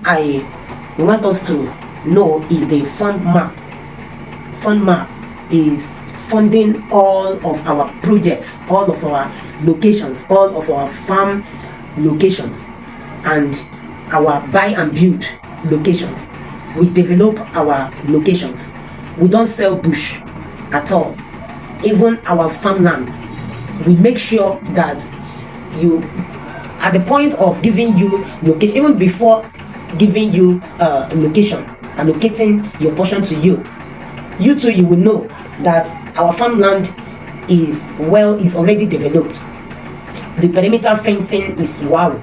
I want us to know is the fund map. Fund map is funding all of our projects, all of our locations, all of our farm locations, and our buy and build locations. We develop our locations. We don't sell bush at all. Even our farmlands, we make sure that you, at the point of giving you location, even before giving you location, allocating your portion to you, you too, you will know that our farmland is already developed. The perimeter fencing is wow.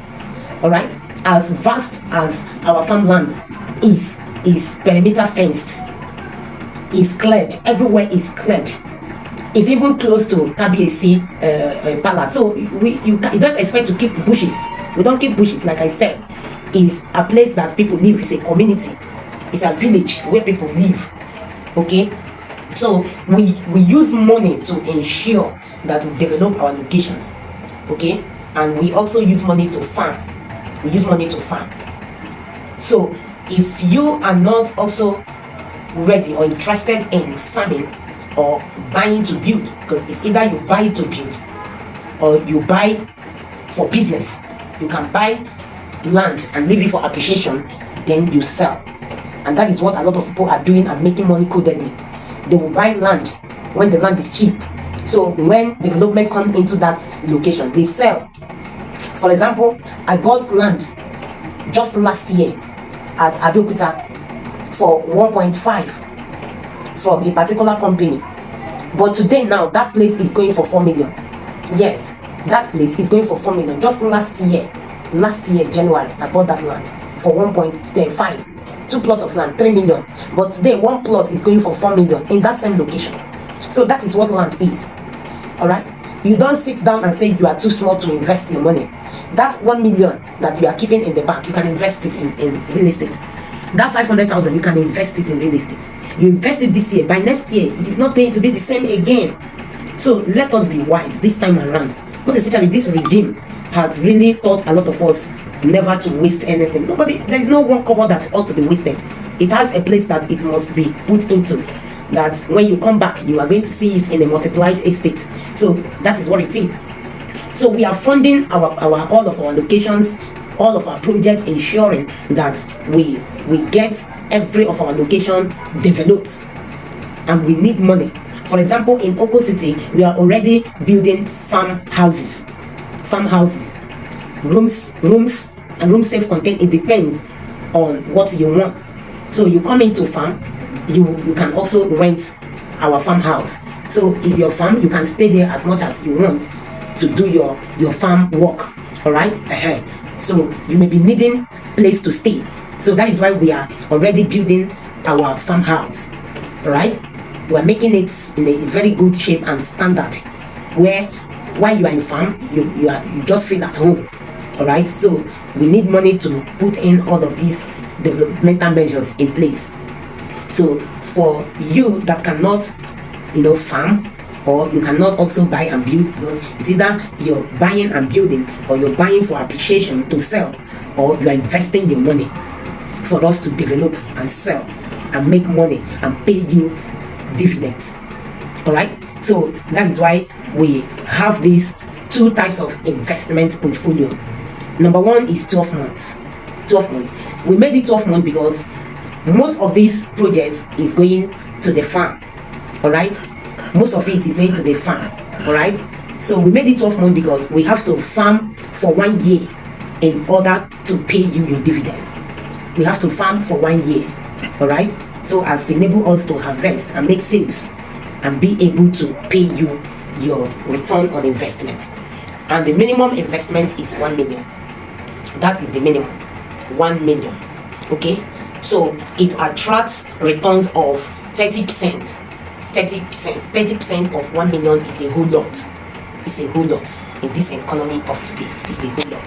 All right, as vast as our farmland is perimeter fenced, is cleared, everywhere is cleared. It's even close to KBAC palace, so you don't expect to keep bushes. We don't keep bushes. Like I said, is a place that people live. It's a community, it's a village where people live. Okay, so we use money to ensure that we develop our locations. Okay, and we also use money to farm. We use money to farm. So if you are not also ready or interested in farming or buying to build, because it's either you buy to build or you buy for business. You can buy land and leave it for appreciation, then you sell. And that is what a lot of people are doing and making money codedly. They will buy land when the land is cheap. So when development comes into that location, they sell. For example, I bought land just last year at Abeokuta for 1.5 from a particular company, but today now that place is going for 4 million. Yes, that place is going for 4 million. Just last year January, I bought that land for 1.5. 2 plots of land, 3 million, but today one plot is going for 4 million in that same location. So that is what land is. All right, you don't sit down and say you are too small to invest your money. That 1 million that you are keeping in the bank, you can invest it in real estate. That 500,000, you can invest it in real estate. You invest it this year, by next year it's not going to be the same again. So let us be wise this time around, because especially this regime has really taught a lot of us never to waste anything. There is no one cover that ought to be wasted. It has a place that it must be put into, that when you come back you are going to see it in a multiplied estate. So that is what it is. So we are funding our all of our locations, all of our projects, ensuring that we get every of our location developed, and we need money. For example, in Oko City, we are already building farmhouses, rooms and room self-contained. It depends on what you want. So you come into farm, you can also rent our farmhouse. So it's your farm, you can stay there as much as you want to do your farm work. All right, so you may be needing place to stay. So that is why we are already building our farmhouse. All right, we are making it in a very good shape and standard, where while you are in farm, you just feel at home. All right, so we need money to put in all of these developmental measures in place. So for you that cannot farm, or you cannot also buy and build, because it's either you're buying and building, or you're buying for appreciation to sell, or you are investing your money for us to develop and sell and make money and pay you dividends. All right, so that is why we have these two types of investment portfolio. Number one is 12 months. We made it 12 months because most of these projects is going to the farm. All right, most of it is going to the farm. All right, so we made it 12 months because we have to farm for 1 year in order to pay you your dividend. We have to farm for 1 year. All right, so as to enable us to harvest and make sales and be able to pay you your return on investment. And the minimum investment is 1 million. That is the minimum, 1 million. Okay, so it attracts returns of 30%. 30% of 1 million is a whole lot. It's a whole lot in this economy of today. It's a whole lot.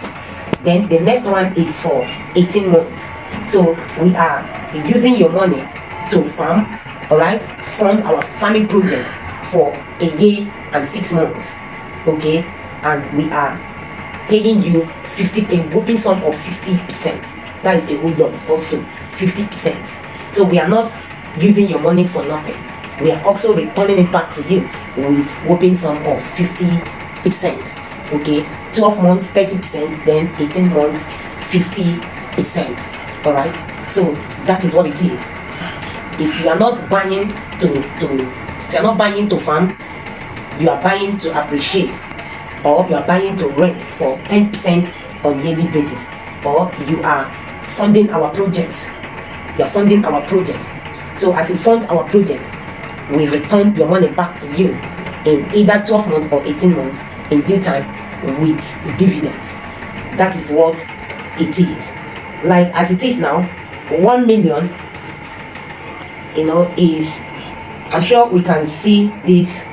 Then the next one is for 18 months. So we are using your money to farm. All right, fund our farming project for a year and 6 months. Okay, and we are paying you a whopping sum of 50%. That is a whole lot also, 50%. So we are not using your money for nothing. We are also returning it back to you with whopping sum of 50%. Okay, 12 months 30%, then 18 months 50%. All right, so that is what it is. If you are not buying if you are not buying to farm, you are buying to appreciate, or you are buying to rent for 10% on yearly basis, or you are funding our projects. You are funding our projects. So as you fund our project, we return your money back to you in either 12 months or 18 months in due time with dividends. That is what it is. Like as it is now, 1 million, is, I'm sure we can see this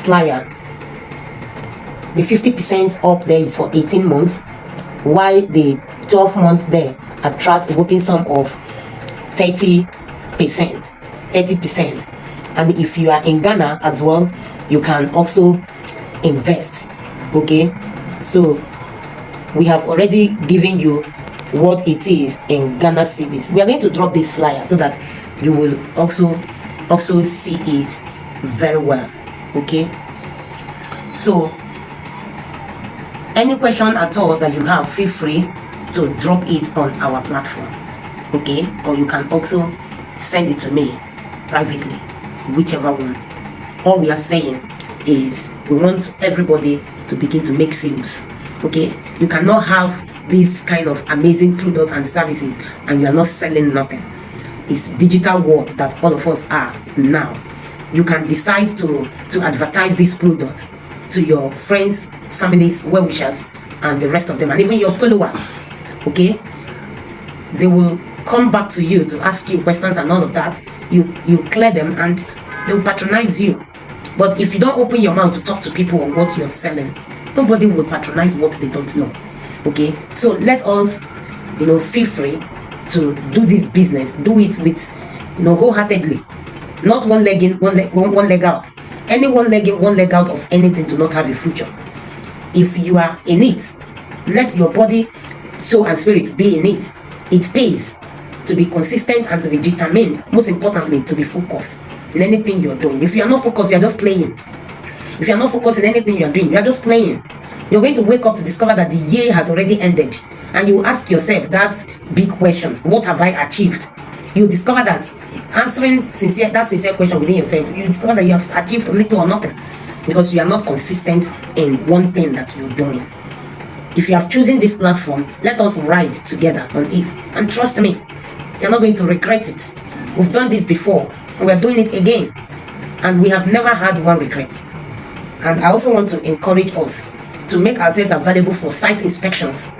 flyer. The 50% up there is for 18 months, while the 12 months there attract a whopping sum of 30%. And if you are in Ghana as well, you can also invest. Okay, so we have already given you what it is in Ghana cedis. We are going to drop this flyer so that you will also see it very well. Okay, so any question at all that you have, feel free to drop it on our platform. Okay, or you can also send it to me privately, whichever one. All we are saying is we want everybody to begin to make sales. Okay, you cannot have this kind of amazing products and services and you are not selling nothing. It's digital world that all of us are now. You can decide to advertise this product to your friends, families, well-wishers, and the rest of them, and even your followers. Okay, they will come back to you to ask you questions and all of that. You clear them and they will patronize you. But if you don't open your mouth to talk to people on what you're selling, nobody will patronize what they don't know. Okay, so let us feel free to do this business. Do it with wholeheartedly, not one leg in, one leg out. Any one leg in, one leg out of anything do not have a future. If you are in it, let your body, soul and spirit be in it. It pays to be consistent and to be determined. Most importantly, to be focused in anything you're doing. If you are not focused, you are just playing. If you are not focused in anything you are doing, you are just playing. You're going to wake up to discover that the year has already ended, and you ask yourself that big question: what have I achieved? You discover that answering that sincere question within yourself, you discover that you have achieved little or nothing, because you are not consistent in one thing that you're doing. If you have chosen this platform, let us ride together on it, and trust me, you're not going to regret it. We've done this before, and we're doing it again, and we have never had one regret. And I also want to encourage us to make ourselves available for site inspections.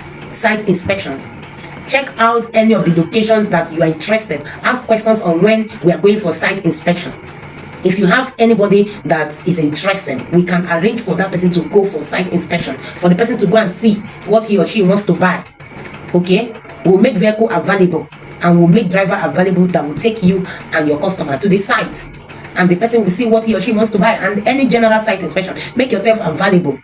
Check out any of the locations that you are interested. Ask questions on when we are going for site inspection. If you have anybody that is interested, we can arrange for that person to go for site inspection, for the person to go and see what he or she wants to buy. Okay, we'll make vehicle available, and we'll make driver available that will take you and your customer to the site, and the person will see what he or she wants to buy. And any general site inspection, make yourself available.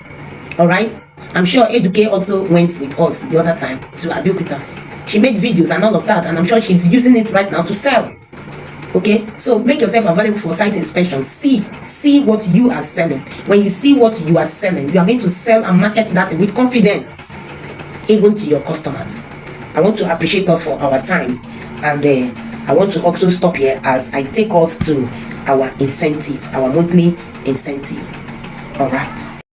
All right, I'm sure Educate also went with us the other time to Abeokuta. She made videos and all of that, and I'm sure she's using it right now to sell. Okay, so make yourself available for site inspection. See what you are selling. When you see what you are selling, you are going to sell and market that with confidence, even to your customers. I want to appreciate us for our time, and I want to also stop here as I take us to our incentive, our monthly incentive. All right.